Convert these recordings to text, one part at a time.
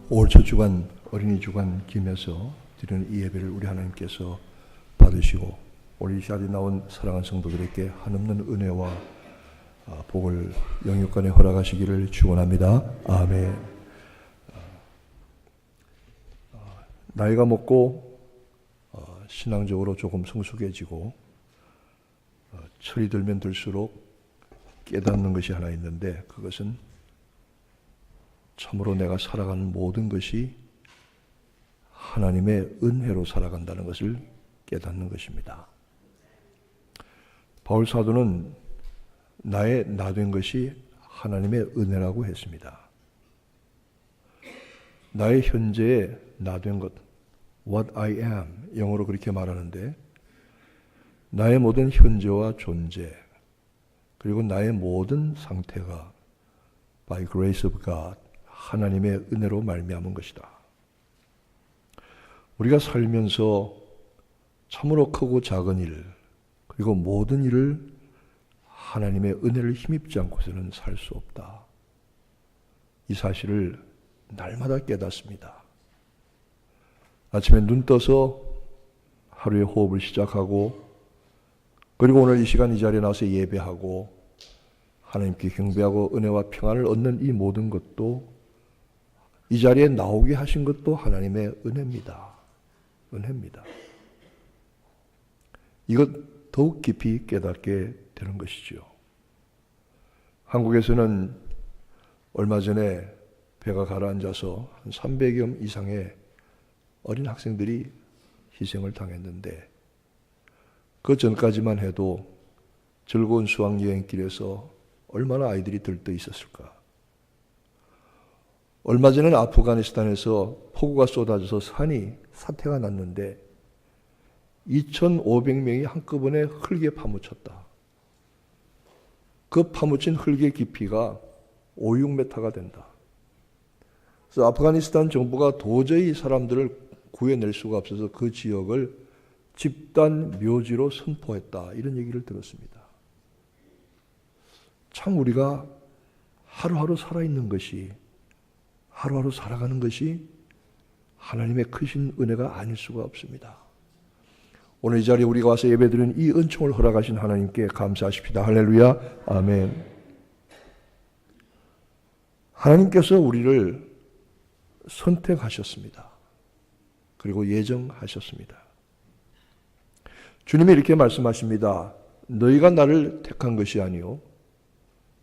올 첫 주간 어린이 주간 김에서 드리는 이 예배를 우리 하나님께서 받으시고 우리 이 자리에 나온 사랑하는 성도들에게 한없는 은혜와 복을 영육간에 허락하시기를 축원합니다. 아멘. 나이가 먹고 신앙적으로 조금 성숙해지고 철이 들면 들수록 깨닫는 것이 하나 있는데, 그것은 참으로 내가 살아가는 모든 것이 하나님의 은혜로 살아간다는 것을 깨닫는 것입니다. 바울 사도는 나의 나된 것이 하나님의 은혜라고 했습니다. 나의 현재의 나된 것, what I am, 영어로 그렇게 말하는데, 나의 모든 현재와 존재, 그리고 나의 모든 상태가 by grace of God, 하나님의 은혜로 말미암은 것이다. 우리가 살면서 참으로 크고 작은 일, 그리고 모든 일을 하나님의 은혜를 힘입지 않고서는 살 수 없다. 이 사실을 날마다 깨닫습니다. 아침에 눈 떠서 하루의 호흡을 시작하고, 그리고 오늘 이 시간 이 자리에 나와서 예배하고 하나님께 경배하고 은혜와 평안을 얻는 이 모든 것도, 이 자리에 나오게 하신 것도 하나님의 은혜입니다. 은혜입니다. 이것 더욱 깊이 깨닫게 되는 것이죠. 한국에서는 얼마 전에 배가 가라앉아서 한 300여 이상의 어린 학생들이 희생을 당했는데, 그 전까지만 해도 즐거운 수학여행길에서 얼마나 아이들이 들떠 있었을까. 얼마 전에는 아프가니스탄에서 폭우가 쏟아져서 산이 사태가 났는데 2,500명이 한꺼번에 흙에 파묻혔다. 그 파묻힌 흙의 깊이가 5, 6m가 된다. 그래서 아프가니스탄 정부가 도저히 사람들을 구해낼 수가 없어서 그 지역을 집단 묘지로 선포했다. 이런 얘기를 들었습니다. 참 우리가 하루하루 살아있는 것이, 하루하루 살아가는 것이 하나님의 크신 은혜가 아닐 수가 없습니다. 오늘 이 자리에 우리가 와서 예배드리는 이 은총을 허락하신 하나님께 감사하십시다. 할렐루야. 아멘. 하나님께서 우리를 선택하셨습니다. 그리고 예정하셨습니다. 주님이 이렇게 말씀하십니다. 너희가 나를 택한 것이 아니요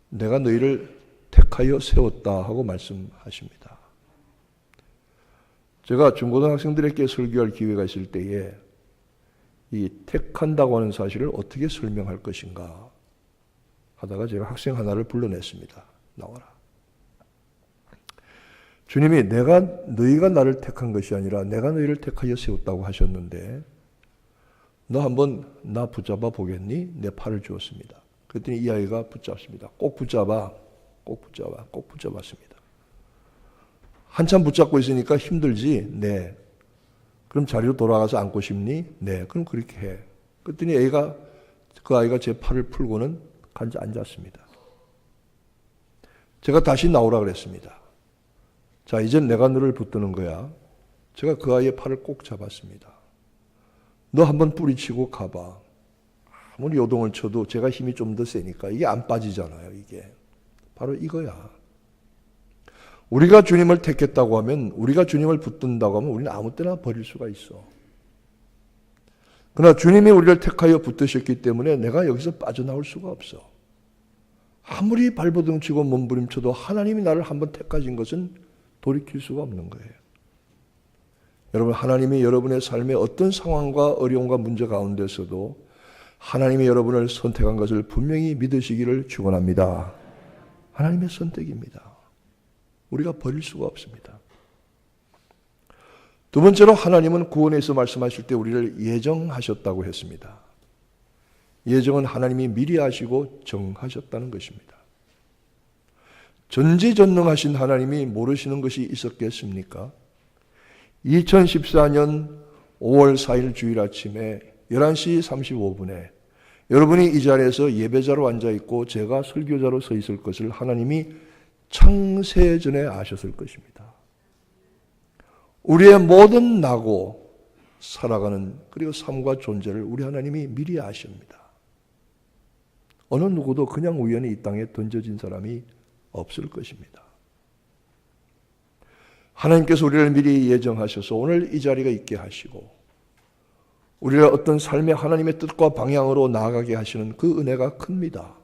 내가 너희를 택하여 세웠다 하고 말씀하십니다. 제가 중고등학생들에게 설교할 기회가 있을 때에 이 택한다고 하는 사실을 어떻게 설명할 것인가 하다가 제가 학생 하나를 불러냈습니다. 나와라. 주님이 너희가 나를 택한 것이 아니라 내가 너희를 택하여 세웠다고 하셨는데, 너 한번 나 붙잡아 보겠니? 내 팔을 주었습니다. 그랬더니 이 아이가 붙잡습니다. 꼭 붙잡아. 꼭 붙잡아. 꼭 붙잡았습니다. 한참 붙잡고 있으니까 힘들지? 네. 그럼 자리로 돌아가서 앉고 싶니? 네. 그럼 그렇게 해. 그랬더니 그 아이가 제 팔을 풀고는 앉았습니다. 제가 다시 나오라 그랬습니다. 자, 이젠 내가 너를 붙드는 거야. 제가 그 아이의 팔을 꼭 잡았습니다. 너 한번 뿌리치고 가봐. 아무리 요동을 쳐도 제가 힘이 좀 더 세니까 이게 안 빠지잖아요. 이게 바로 이거야. 우리가 주님을 택했다고 하면, 우리가 주님을 붙든다고 하면 우리는 아무 때나 버릴 수가 있어. 그러나 주님이 우리를 택하여 붙드셨기 때문에 내가 여기서 빠져나올 수가 없어. 아무리 발버둥치고 몸부림쳐도 하나님이 나를 한번 택하신 것은 돌이킬 수가 없는 거예요. 여러분, 하나님이 여러분의 삶의 어떤 상황과 어려움과 문제 가운데서도 하나님이 여러분을 선택한 것을 분명히 믿으시기를 축원합니다. 하나님의 선택입니다. 우리가 버릴 수가 없습니다. 두 번째로, 하나님은 구원에서 말씀하실 때 우리를 예정하셨다고 했습니다. 예정은 하나님이 미리 하시고 정하셨다는 것입니다. 전지전능하신 하나님이 모르시는 것이 있었겠습니까? 2014년 5월 4일 주일 아침에 11시 35분에 여러분이 이 자리에서 예배자로 앉아있고 제가 설교자로 서 있을 것을 하나님이 창세전에 아셨을 것입니다. 우리의 모든 나고 살아가는 그리고 삶과 존재를 우리 하나님이 미리 아십니다. 어느 누구도 그냥 우연히 이 땅에 던져진 사람이 없을 것입니다. 하나님께서 우리를 미리 예정하셔서 오늘 이 자리가 있게 하시고 우리를 어떤 삶의 하나님의 뜻과 방향으로 나아가게 하시는 그 은혜가 큽니다.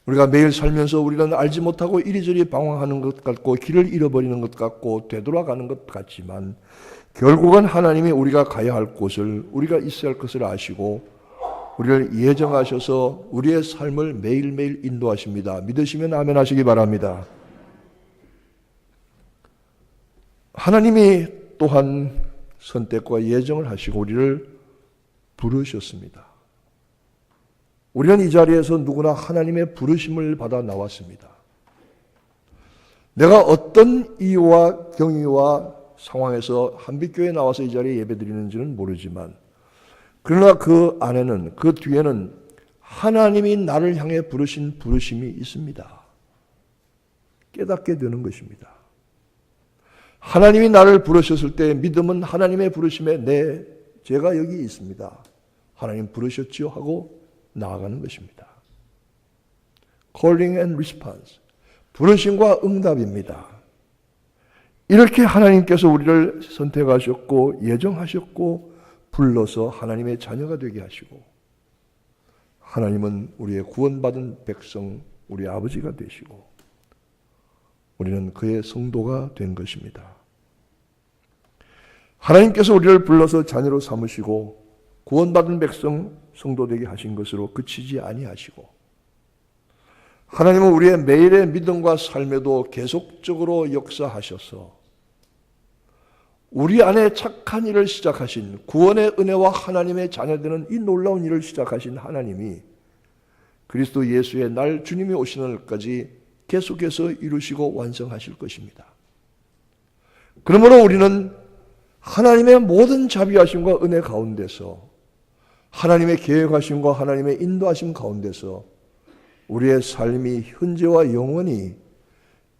우리가 매일 살면서 우리는 알지 못하고 이리저리 방황하는 것 같고 길을 잃어버리는 것 같고 되돌아가는 것 같지만 결국은 하나님이 우리가 가야 할 곳을 우리가 있어야 할 것을 아시고 우리를 예정하셔서 우리의 삶을 매일매일 인도하십니다. 믿으시면 아멘 하시기 바랍니다. 하나님이 또한 선택과 예정을 하시고 우리를 부르셨습니다. 우리는 이 자리에서 누구나 하나님의 부르심을 받아 나왔습니다. 내가 어떤 이유와 경위와 상황에서 한빛교회에 나와서 이 자리에 예배드리는지는 모르지만 그러나 그 안에는 그 뒤에는 하나님이 나를 향해 부르신 부르심이 있습니다. 깨닫게 되는 것입니다. 하나님이 나를 부르셨을 때 믿음은 하나님의 부르심에 제가 여기 있습니다. 하나님 부르셨지요 하고 나아가는 것입니다. Calling and response. 부르심과 응답입니다. 이렇게 하나님께서 우리를 선택하셨고 예정하셨고 불러서 하나님의 자녀가 되게 하시고 하나님은 우리의 구원받은 백성, 우리 아버지가 되시고 우리는 그의 성도가 된 것입니다. 하나님께서 우리를 불러서 자녀로 삼으시고 구원받은 백성, 성도 되게 하신 것으로 그치지 아니하시고 하나님은 우리의 매일의 믿음과 삶에도 계속적으로 역사하셔서 우리 안에 착한 일을 시작하신 구원의 은혜와 하나님의 자녀되는 이 놀라운 일을 시작하신 하나님이 그리스도 예수의 날 주님이 오시는 날까지 계속해서 이루시고 완성하실 것입니다. 그러므로 우리는 하나님의 모든 자비하심과 은혜 가운데서 하나님의 계획하심과 하나님의 인도하심 가운데서 우리의 삶이 현재와 영원히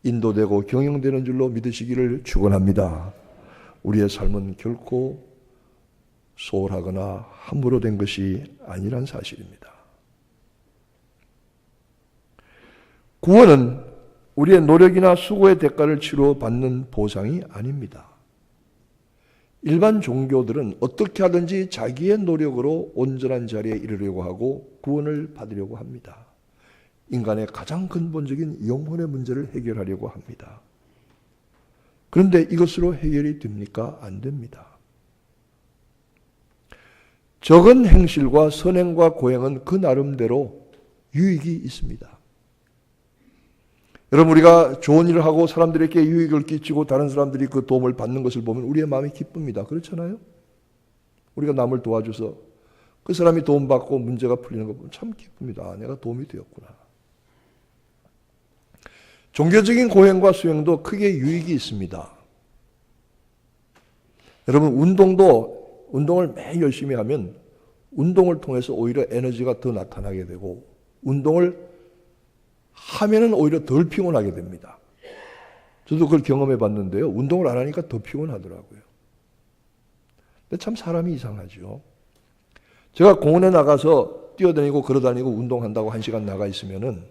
인도되고 경영되는 줄로 믿으시기를 축원합니다. 우리의 삶은 결코 소홀하거나 함부로 된 것이 아니란 사실입니다. 구원은 우리의 노력이나 수고의 대가를 치료받는 보상이 아닙니다. 일반 종교들은 어떻게 하든지 자기의 노력으로 온전한 자리에 이르려고 하고 구원을 받으려고 합니다. 인간의 가장 근본적인 영혼의 문제를 해결하려고 합니다. 그런데 이것으로 해결이 됩니까? 안 됩니다. 적은 행실과 선행과 고행은 그 나름대로 유익이 있습니다. 여러분 우리가 좋은 일을 하고 사람들에게 유익을 끼치고 다른 사람들이 그 도움을 받는 것을 보면 우리의 마음이 기쁩니다. 그렇잖아요? 우리가 남을 도와줘서 그 사람이 도움받고 문제가 풀리는 거 보면 참 기쁩니다. 아, 내가 도움이 되었구나. 종교적인 고행과 수행도 크게 유익이 있습니다. 여러분 운동을 매일 열심히 하면 운동을 통해서 오히려 에너지가 더 나타나게 되고 운동을 하면은 오히려 덜 피곤하게 됩니다. 저도 그걸 경험해 봤는데요. 운동을 안 하니까 더 피곤하더라고요. 근데 참 사람이 이상하죠. 제가 공원에 나가서 뛰어다니고 걸어다니고 운동한다고 1시간 나가 있으면은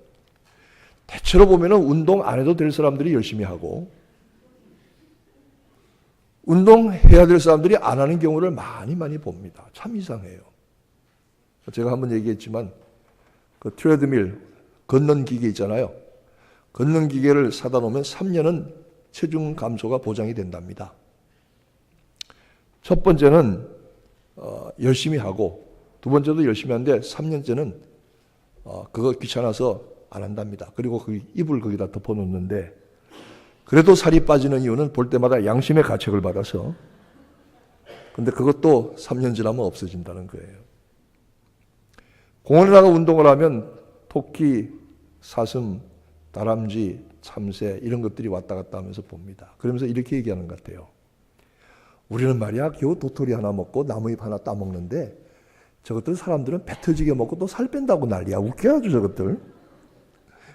대체로 보면은 운동 안 해도 될 사람들이 열심히 하고 운동해야 될 사람들이 안 하는 경우를 많이 봅니다. 참 이상해요. 제가 한번 얘기했지만 그 트레드밀 걷는 기계 있잖아요. 걷는 기계를 사다 놓으면 3년은 체중 감소가 보장이 된답니다. 첫 번째는 열심히 하고 두 번째도 열심히 하는데 3년째는 그거 귀찮아서 안 한답니다. 그리고 그 이불 거기다 덮어 놓는데 그래도 살이 빠지는 이유는 볼 때마다 양심의 가책을 받아서 근데 그것도 3년 지나면 없어진다는 거예요. 공원에 나가 운동을 하면 토끼, 사슴, 다람쥐, 참새 이런 것들이 왔다 갔다 하면서 봅니다. 그러면서 이렇게 얘기하는 것 같아요. 우리는 말이야 겨우 도토리 하나 먹고 나무잎 하나 따먹는데 저것들 사람들은 배 터지게 먹고 또 살 뺀다고 난리야. 웃겨야죠 저것들.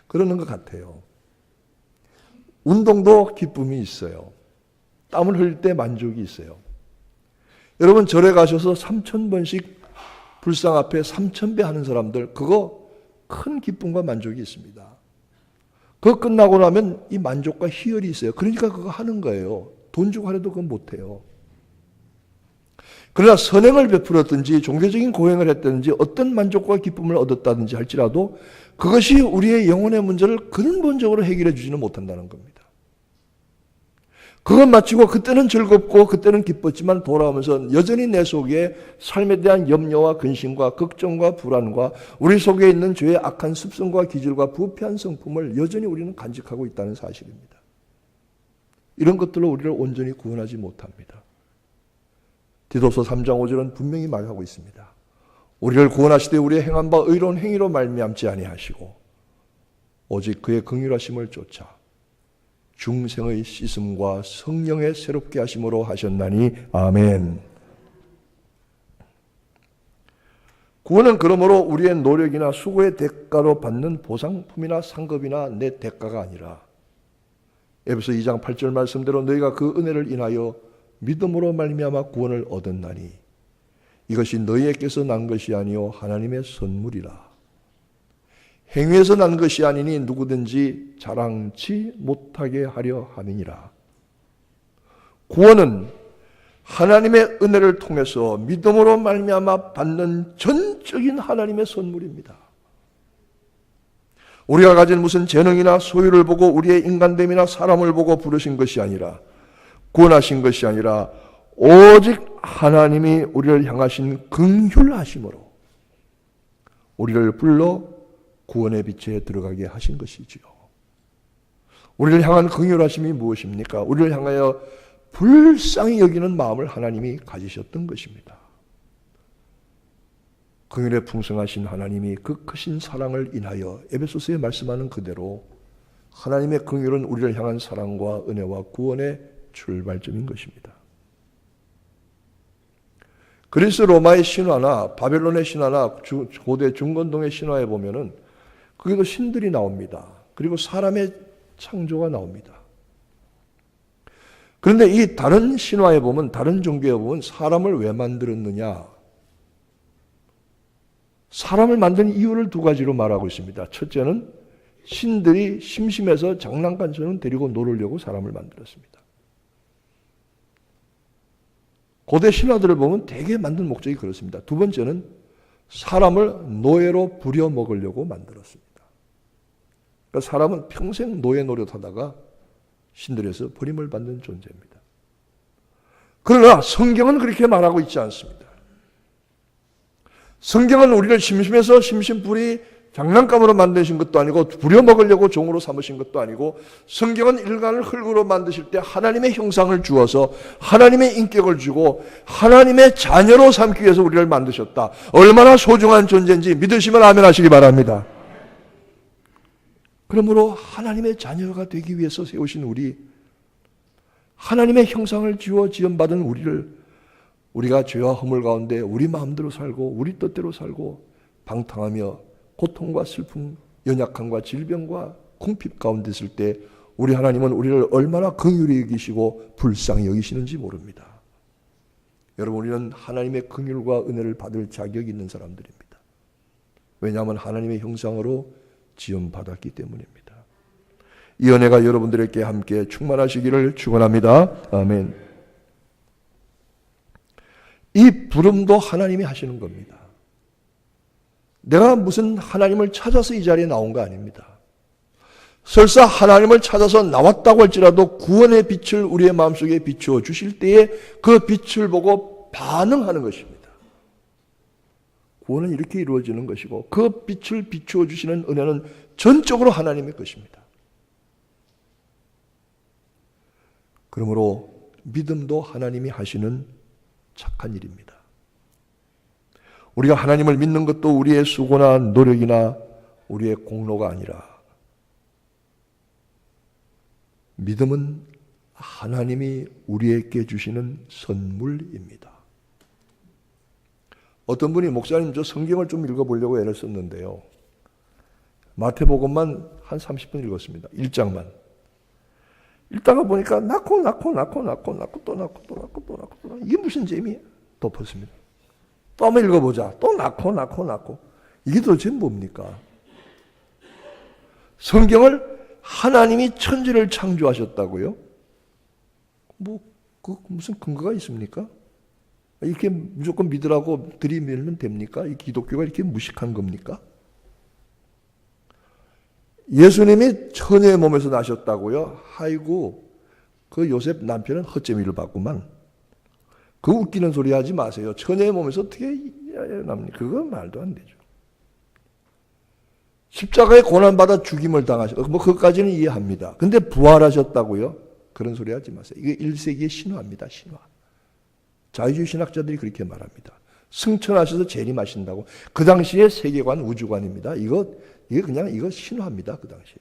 그러는 것 같아요. 운동도 기쁨이 있어요. 땀을 흘릴 때 만족이 있어요. 여러분 절에 가셔서 3,000번씩 불상 앞에 3,000배 하는 사람들, 그거 큰 기쁨과 만족이 있습니다. 그거 끝나고 나면 이 만족과 희열이 있어요. 그러니까 그거 하는 거예요. 돈 주고 하려도 그건 못해요. 그러나 선행을 베풀었든지 종교적인 고행을 했든지 어떤 만족과 기쁨을 얻었다든지 할지라도 그것이 우리의 영혼의 문제를 근본적으로 해결해 주지는 못한다는 겁니다. 그것 마치고 그때는 즐겁고 그때는 기뻤지만 돌아오면서 여전히 내 속에 삶에 대한 염려와 근심과 걱정과 불안과 우리 속에 있는 죄의 악한 습성과 기질과 부패한 성품을 여전히 우리는 간직하고 있다는 사실입니다. 이런 것들로 우리를 온전히 구원하지 못합니다. 디도서 3장 5절은 분명히 말하고 있습니다. 우리를 구원하시되 우리의 행한 바 의로운 행위로 말미암지 아니하시고 오직 그의 긍휼하심을 쫓아 중생의 씻음과 성령의 새롭게 하심으로 하셨나니 아멘. 구원은 그러므로 우리의 노력이나 수고의 대가로 받는 보상품이나 상급이나 내 대가가 아니라 에베소 2장 8절 말씀대로 너희가 그 은혜를 인하여 믿음으로 말미암아 구원을 얻었나니 이것이 너희에게서 난 것이 아니요 하나님의 선물이라. 행위에서 난 것이 아니니 누구든지 자랑치 못하게 하려 함이니라. 구원은 하나님의 은혜를 통해서 믿음으로 말미암아 받는 전적인 하나님의 선물입니다. 우리가 가진 무슨 재능이나 소유를 보고 우리의 인간됨이나 사람을 보고 부르신 것이 아니라 구원하신 것이 아니라 오직 하나님이 우리를 향하신 긍휼하심으로 우리를 불러 구원의 빛에 들어가게 하신 것이지요. 우리를 향한 긍휼하심이 무엇입니까? 우리를 향하여 불쌍히 여기는 마음을 하나님이 가지셨던 것입니다. 긍휼에 풍성하신 하나님이 그 크신 사랑을 인하여 에베소서에 말씀하는 그대로 하나님의 긍휼은 우리를 향한 사랑과 은혜와 구원의 출발점인 것입니다. 그리스 로마의 신화나 바벨론의 신화나 고대 중건동의 신화에 보면은 거기도 신들이 나옵니다. 그리고 사람의 창조가 나옵니다. 그런데 이 다른 신화에 보면, 다른 종교에 보면 사람을 왜 만들었느냐? 사람을 만든 이유를 두 가지로 말하고 있습니다. 첫째는 신들이 심심해서 장난감처럼 데리고 놀으려고 사람을 만들었습니다. 고대 신화들을 보면 대개 만든 목적이 그렇습니다. 두 번째는 사람을 노예로 부려먹으려고 만들었습니다. 그러니까 사람은 평생 노예 노릇하다가 신들에서 버림을 받는 존재입니다. 그러나 성경은 그렇게 말하고 있지 않습니다. 성경은 우리를 심심해서 심심풀이 장난감으로 만드신 것도 아니고 부려먹으려고 종으로 삼으신 것도 아니고 성경은 인간을 흙으로 만드실 때 하나님의 형상을 주어서 하나님의 인격을 주고 하나님의 자녀로 삼기 위해서 우리를 만드셨다. 얼마나 소중한 존재인지 믿으시면 아멘 하시기 바랍니다. 그러므로 하나님의 자녀가 되기 위해서 세우신 우리, 하나님의 형상을 지어 지음받은 우리가 죄와 허물 가운데 우리 마음대로 살고 우리 뜻대로 살고 방탕하며 고통과 슬픔, 연약함과 질병과 궁핍 가운데 있을 때 우리 하나님은 우리를 얼마나 긍휼히 여기시고 불쌍히 여기시는지 모릅니다. 여러분, 우리는 하나님의 긍휼과 은혜를 받을 자격이 있는 사람들입니다. 왜냐하면 하나님의 형상으로 지음받았기 때문입니다. 이 은혜가 여러분들에게 함께 충만하시기를 축원합니다. 아멘. 이 부름도 하나님이 하시는 겁니다. 내가 무슨 하나님을 찾아서 이 자리에 나온 거 아닙니다. 설사 하나님을 찾아서 나왔다고 할지라도 구원의 빛을 우리의 마음속에 비추어 주실 때에 그 빛을 보고 반응하는 것입니다. 구원은 이렇게 이루어지는 것이고 그 빛을 비추어 주시는 은혜는 전적으로 하나님의 것입니다. 그러므로 믿음도 하나님이 하시는 착한 일입니다. 우리가 하나님을 믿는 것도 우리의 수고나 노력이나 우리의 공로가 아니라 믿음은 하나님이 우리에게 주시는 선물입니다. 어떤 분이 목사님 저 성경을 좀 읽어보려고 애를 썼는데요. 마태복음만 한 30분 읽었습니다. 1장만. 읽다가 보니까 낳고 또 낳고 이게 무슨 재미야? 덮었습니다. 또 한번 읽어보자. 또 낳고 이게 도대체 뭡니까? 성경을 하나님이 천지를 창조하셨다고요? 무슨 근거가 있습니까? 이렇게 무조건 믿으라고 들이밀면 됩니까? 이 기독교가 이렇게 무식한 겁니까? 예수님이 처녀의 몸에서 나셨다고요? 아이고, 그 요셉 남편은 헛재미를 봤구만. 그 웃기는 소리 하지 마세요. 처녀의 몸에서 어떻게 납니까? 그건 말도 안 되죠. 십자가에 고난받아 죽임을 당하셨고, 그것까지는 이해합니다. 근데 부활하셨다고요? 그런 소리 하지 마세요. 이게 1세기의 신화입니다, 신화. 자유주의 신학자들이 그렇게 말합니다. 승천하셔서 재림하신다고. 그 당시의 세계관, 우주관입니다. 이게 그냥 신화입니다, 그 당시에.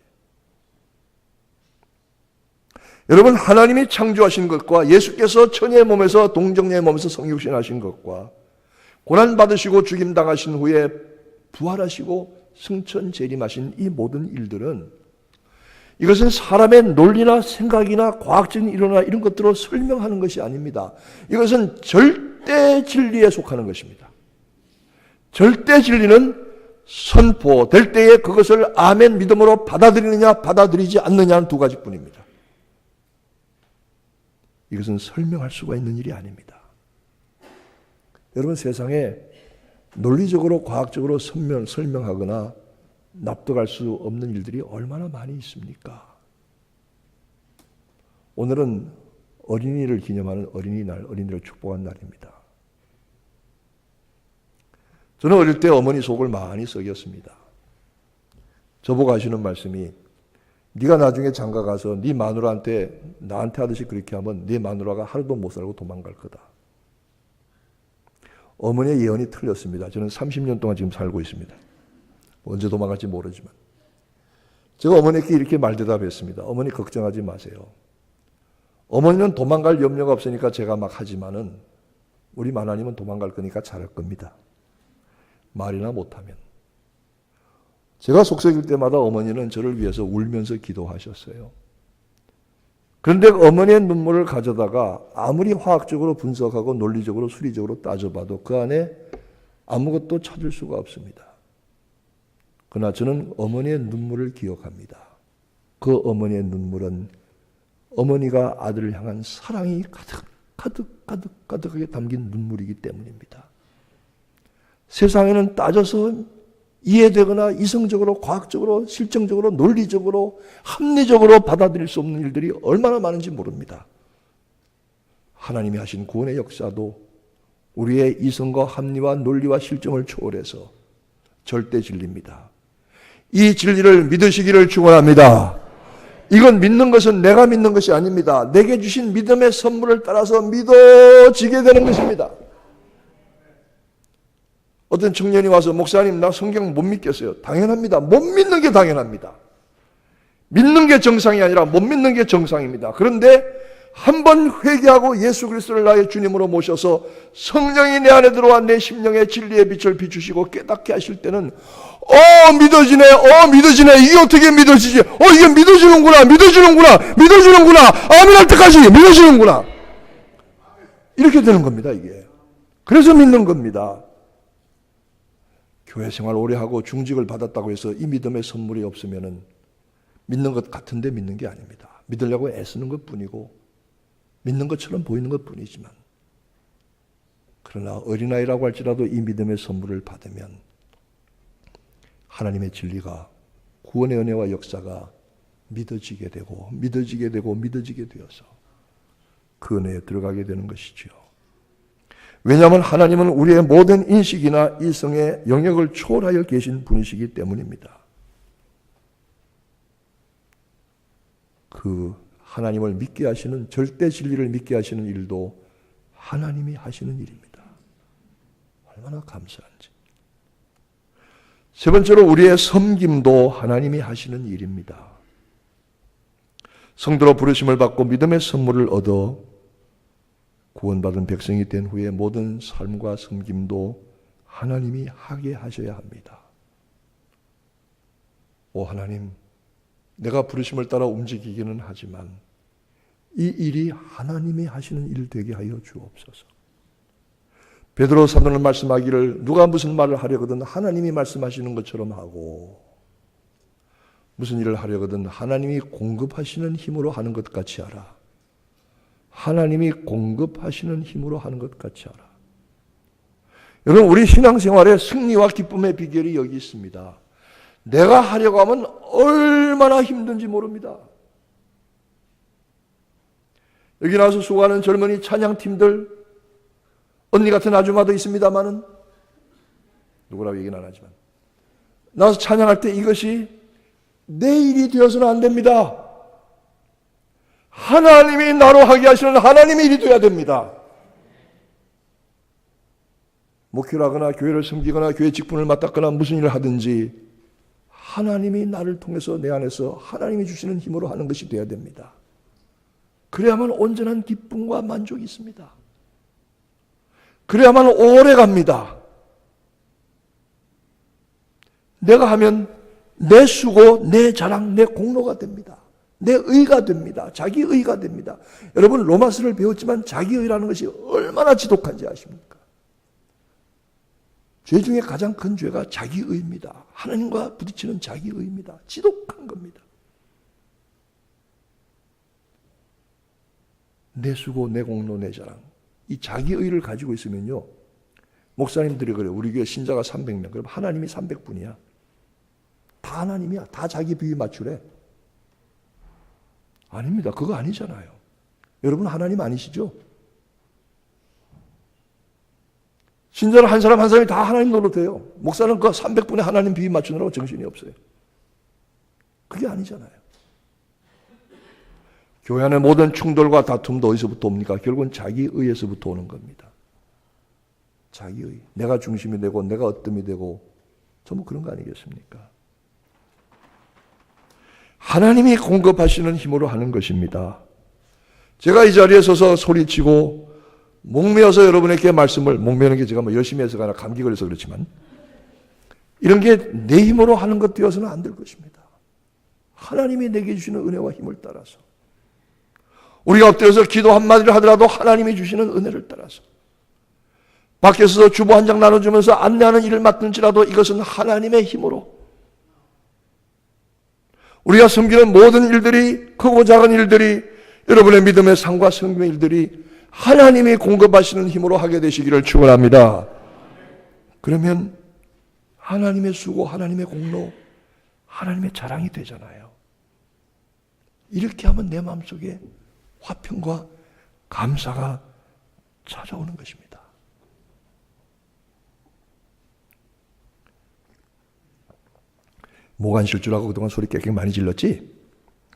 여러분, 하나님이 창조하신 것과 예수께서 처녀의 몸에서 동정녀의 몸에서 성육신하신 것과 고난받으시고 죽임당하신 후에 부활하시고 승천 재림하신 이 모든 일들은 이것은 사람의 논리나 생각이나 과학적인 이론이나 이런 것들로 설명하는 것이 아닙니다. 이것은 절대 진리에 속하는 것입니다. 절대 진리는 선포될 때에 그것을 아멘 믿음으로 받아들이느냐 받아들이지 않느냐는 두 가지뿐입니다. 이것은 설명할 수가 있는 일이 아닙니다. 여러분, 세상에 논리적으로 과학적으로 설명하거나 납득할 수 없는 일들이 얼마나 많이 있습니까? 오늘은 어린이를 기념하는 어린이날, 어린이를 축복한 날입니다. 저는 어릴 때 어머니 속을 많이 썩였습니다. 저보고 하시는 말씀이, 네가 나중에 장가 가서 네 마누라한테 나한테 하듯이 그렇게 하면 네 마누라가 하루도 못 살고 도망갈 거다. 어머니의 예언이 틀렸습니다. 저는 30년 동안 지금 살고 있습니다. 언제 도망갈지 모르지만. 제가 어머니께 이렇게 말대답했습니다. 어머니 걱정하지 마세요. 어머니는 도망갈 염려가 없으니까 제가 막 하지만은 우리 하나님은 도망갈 거니까 잘할 겁니다. 말이나 못하면. 제가 속썩일 때마다 어머니는 저를 위해서 울면서 기도하셨어요. 그런데 어머니의 눈물을 가져다가 아무리 화학적으로 분석하고 논리적으로 수리적으로 따져봐도 그 안에 아무것도 찾을 수가 없습니다. 그러나 저는 어머니의 눈물을 기억합니다. 그 어머니의 눈물은 어머니가 아들을 향한 사랑이 가득하게 담긴 눈물이기 때문입니다. 세상에는 따져서 이해되거나 이성적으로, 과학적으로, 실증적으로, 논리적으로, 합리적으로 받아들일 수 없는 일들이 얼마나 많은지 모릅니다. 하나님이 하신 구원의 역사도 우리의 이성과 합리와 논리와 실증을 초월해서 절대 진리입니다. 이 진리를 믿으시기를 축원합니다. 이건 믿는 것은 내가 믿는 것이 아닙니다. 내게 주신 믿음의 선물을 따라서 믿어지게 되는 것입니다. 어떤 청년이 와서 목사님 나 성경 못 믿겠어요. 당연합니다. 못 믿는 게 당연합니다. 믿는 게 정상이 아니라 못 믿는 게 정상입니다. 그런데 한번 회개하고 예수 그리스도를 나의 주님으로 모셔서 성령이 내 안에 들어와 내 심령의 진리의 빛을 비추시고 깨닫게 하실 때는 믿어지네. 이게 어떻게 믿어지지? 이게 믿어지는구나. 아멘할 때까지 믿어지는구나. 이렇게 되는 겁니다, 이게. 그래서 믿는 겁니다. 교회 생활 오래 하고 중직을 받았다고 해서 이 믿음의 선물이 없으면은 믿는 것 같은데 믿는 게 아닙니다. 믿으려고 애쓰는 것 뿐이고 믿는 것처럼 보이는 것 뿐이지만, 그러나 어린아이라고 할지라도 이 믿음의 선물을 받으면 하나님의 진리가, 구원의 은혜와 역사가 믿어지게 되고 되어서 그 은혜에 들어가게 되는 것이지요. 왜냐하면 하나님은 우리의 모든 인식이나 이성의 영역을 초월하여 계신 분이시기 때문입니다. 그 하나님을 믿게 하시는, 절대 진리를 믿게 하시는 일도 하나님이 하시는 일입니다. 얼마나 감사한지. 세 번째로 우리의 섬김도 하나님이 하시는 일입니다. 성도로 부르심을 받고 믿음의 선물을 얻어 구원받은 백성이 된 후에 모든 삶과 섬김도 하나님이 하게 하셔야 합니다. 오 하나님, 내가 부르심을 따라 움직이기는 하지만 이 일이 하나님이 하시는 일 되게 하여 주옵소서. 베드로 사도는 말씀하기를 누가 무슨 말을 하려거든 하나님이 말씀하시는 것처럼 하고 무슨 일을 하려거든 하나님이 공급하시는 힘으로 하는 것 같이 하라. 하나님이 공급하시는 힘으로 하는 것 같이 하라. 여러분, 우리 신앙생활의 승리와 기쁨의 비결이 여기 있습니다. 내가 하려고 하면 얼마나 힘든지 모릅니다. 여기 나와서 수고하는 젊은이 찬양팀들, 언니 같은 아줌마도 있습니다만은, 누구라고 얘기는 안 하지만, 나와서 찬양할 때 이것이 내 일이 되어서는 안 됩니다. 하나님이 나로 하게 하시는 하나님의 일이 되어야 됩니다. 목회를 하거나 교회를 섬기거나 교회 직분을 맡았거나 무슨 일을 하든지 하나님이 나를 통해서 내 안에서 하나님이 주시는 힘으로 하는 것이 되어야 됩니다. 그래야만 온전한 기쁨과 만족이 있습니다. 그래야만 오래 갑니다. 내가 하면 내 수고, 내 자랑, 내 공로가 됩니다. 내 의가 됩니다. 자기 의가 됩니다. 여러분, 로마서를 배웠지만 자기 의라는 것이 얼마나 지독한지 아십니까? 죄 중에 가장 큰 죄가 자기 의입니다. 하나님과 부딪히는 자기 의입니다. 지독한 겁니다. 내 수고, 내 공로, 내 자랑. 이 자기 의를 가지고 있으면요. 목사님들이 그래요. 우리 교회 신자가 300명. 그럼 하나님이 300분이야. 다 하나님이야. 다 자기 비위 맞추래. 아닙니다. 그거 아니잖아요. 여러분 하나님 아니시죠? 신자는 한 사람 한 사람이 다 하나님 노릇해요. 목사는 그 300분의 하나님 비위 맞추느라고 정신이 없어요. 그게 아니잖아요. 교회 안의 모든 충돌과 다툼도 어디서부터 옵니까? 결국은 자기 의에서부터 오는 겁니다. 자기 의. 내가 중심이 되고 내가 어뜸이 되고 전부 그런 거 아니겠습니까? 하나님이 공급하시는 힘으로 하는 것입니다. 제가 이 자리에 서서 소리치고 목매어서 여러분에게 말씀을, 목매는 게 제가 뭐 열심히 해서가 아니라 감기 걸려서 그렇지만 이런 게 내 힘으로 하는 것 되어서는 안 될 것입니다. 하나님이 내게 주시는 은혜와 힘을 따라서 우리가 엎드려서 기도 한마디를 하더라도 하나님이 주시는 은혜를 따라서 밖에서 주보 한 장 나눠주면서 안내하는 일을 맡는지라도 이것은 하나님의 힘으로 우리가 섬기는 모든 일들이 크고 작은 일들이 여러분의 믿음의 삶과 성금의 일들이 하나님이 공급하시는 힘으로 하게 되시기를 축원합니다. 그러면 하나님의 수고, 하나님의 공로, 하나님의 자랑이 되잖아요. 이렇게 하면 내 마음속에 화평과 감사가 찾아오는 것입니다. 모간 실주라고 그동안 소리 깨끗이 많이 질렀지?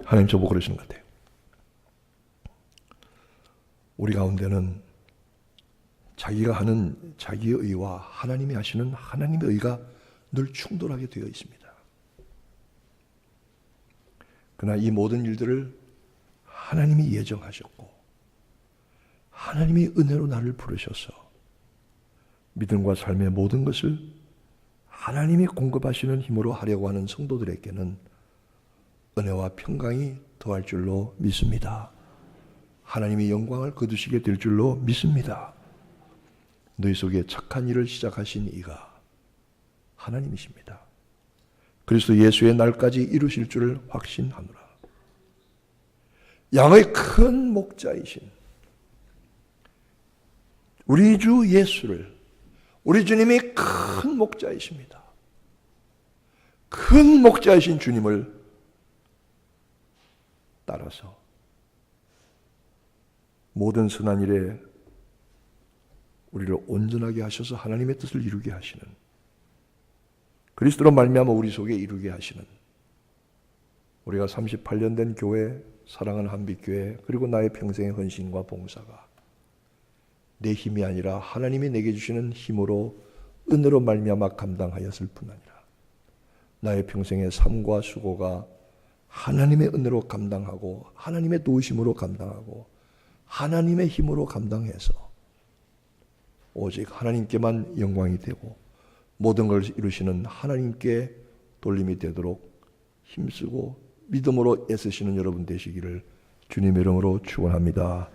하나님 저보고 그러시는 것 같아요. 우리 가운데는 자기가 하는 자기의 의와 하나님이 하시는 하나님의 의가 늘 충돌하게 되어 있습니다. 그러나 이 모든 일들을 하나님이 예정하셨고 하나님이 은혜로 나를 부르셔서 믿음과 삶의 모든 것을 하나님이 공급하시는 힘으로 하려고 하는 성도들에게는 은혜와 평강이 더할 줄로 믿습니다. 하나님이 영광을 거두시게 될 줄로 믿습니다. 너희 속에 착한 일을 시작하신 이가 하나님이십니다. 그리스도 예수의 날까지 이루실 줄을 확신하노라. 양의 큰 목자이신 우리 주 예수를 우리 주님이 큰 목자이십니다. 큰 목자이신 주님을 따라서 모든 선한 일에 우리를 온전하게 하셔서 하나님의 뜻을 이루게 하시는 그리스도로 말미암아 우리 속에 이루게 하시는 우리가 38년 된 교회, 사랑하는 한빛교회 그리고 나의 평생의 헌신과 봉사가 내 힘이 아니라 하나님이 내게 주시는 힘으로 은혜로 말미암아 감당하였을 뿐 아니라 나의 평생의 삶과 수고가 하나님의 은혜로 감당하고 하나님의 도우심으로 감당하고 하나님의 힘으로 감당해서 오직 하나님께만 영광이 되고 모든 걸 이루시는 하나님께 돌림이 되도록 힘쓰고 믿음으로 애쓰시는 여러분 되시기를 주님의 이름으로 축원합니다.